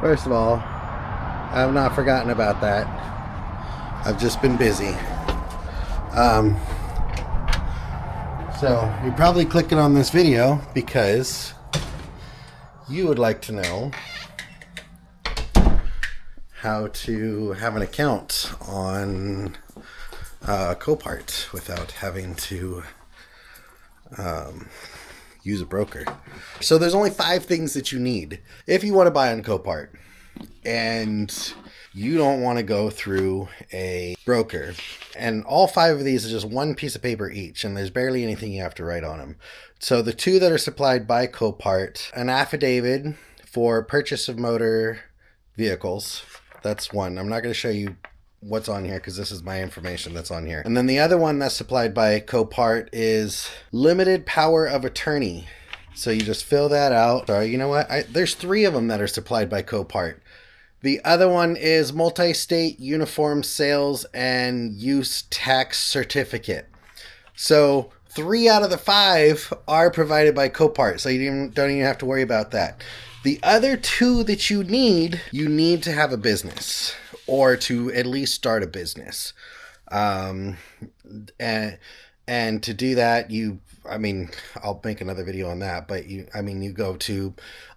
First of all, I've not forgotten about that. I've just been busy. Um, so you're probably clicking on this video because you would like to know how to have an account on Copart without having to use a broker. So there's only 5 things that you need if you want to buy on Copart and you don't want to go through a broker. And all 5 of these are just one piece of paper each, and there's barely anything you have to write on them. So the 2 that are supplied by Copart: an affidavit for purchase of motor vehicles. That's one. I'm not going to show you what's on here because this is my information that's on here. And then the other one that's supplied by Copart is limited power of attorney. So you just fill that out. Sorry, you know what? There's 3 of them that are supplied by Copart. The other one is multi-state uniform sales and use tax certificate. So 3 out of the 5 are provided by Copart, so you don't even have to worry about that. The other 2 that you need to have a business or to at least start a business. And to do that, I'll make another video on that, but you go to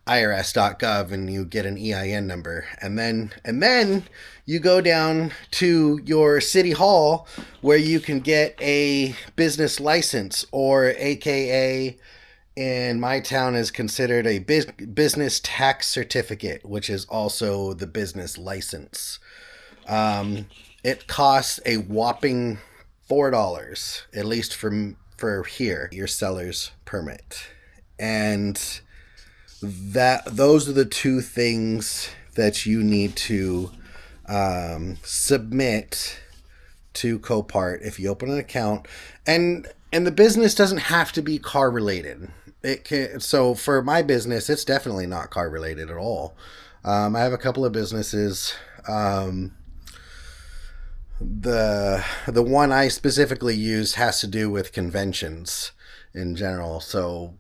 irs.gov and you get an EIN number, and then you go down to your city hall where you can get a business license, or AKA in my town is considered a business tax certificate, which is also the business license. It costs a whopping $4, at least for here, your seller's permit. And those are the 2 things that you need to submit to Copart if you open an account. And the business doesn't have to be car related. So for my business, it's definitely not car related at all. I have a couple of businesses. The one I specifically use has to do with conventions in general. So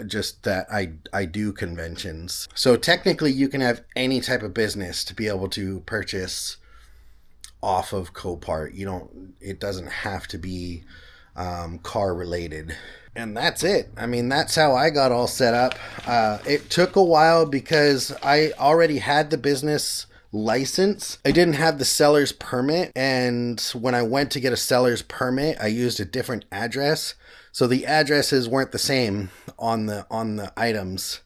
just that I do conventions. So technically you can have any type of business to be able to purchase off of Copart. It doesn't have to be car related. And that's it. That's how I got all set up. It took a while because I already had the business license. I didn't have the seller's permit, and when I went to get a seller's permit, I used a different address. So the addresses weren't the same on the items.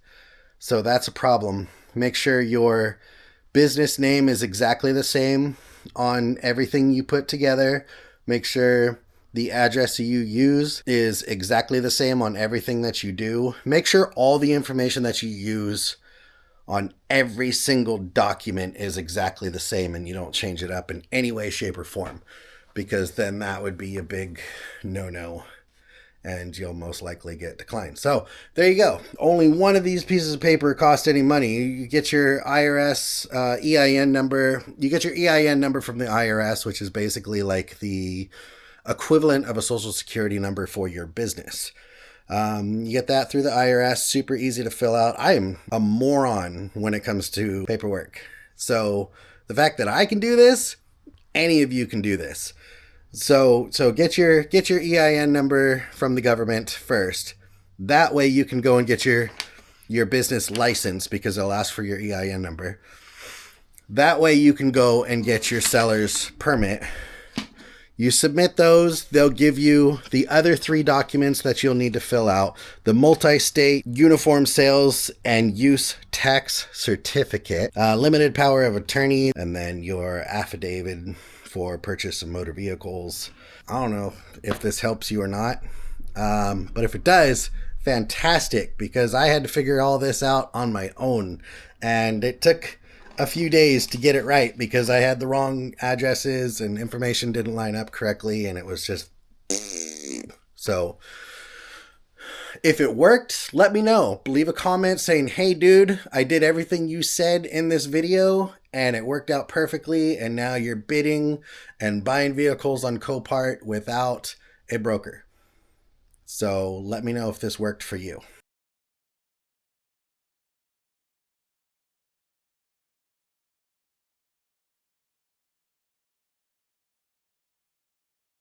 So that's a problem. Make sure your business name is exactly the same on everything you put together. Make sure the address you use is exactly the same on everything that you do. Make sure all the information that you use on every single document is exactly the same, and you don't change it up in any way, shape, or form, because then that would be a big no-no and you'll most likely get declined. So there you go. Only one of these pieces of paper cost any money. You get your IRS EIN number. You get your EIN number from the IRS, which is basically like the equivalent of a social security number for your business. You get that through the IRS. Super easy to fill out. I am a moron when it comes to paperwork. So the fact that I can do this, any of you can do this. So get your EIN number from the government first. That way you can go and get your business license, because they'll ask for your EIN number. That way you can go and get your seller's permit. You submit those, they'll give you the other 3 documents that you'll need to fill out: the multi-state uniform sales and use tax certificate, limited power of attorney, and then your affidavit for purchase of motor vehicles. I don't know if this helps you or not, but if it does, fantastic, because I had to figure all this out on my own, and it took a few days to get it right because I had the wrong addresses and information didn't line up correctly, and it was just so. If it worked, let me know. Leave a comment saying, hey dude, I did everything you said in this video and it worked out perfectly, and now you're bidding and buying vehicles on Copart without a broker. So let me know if this worked for you.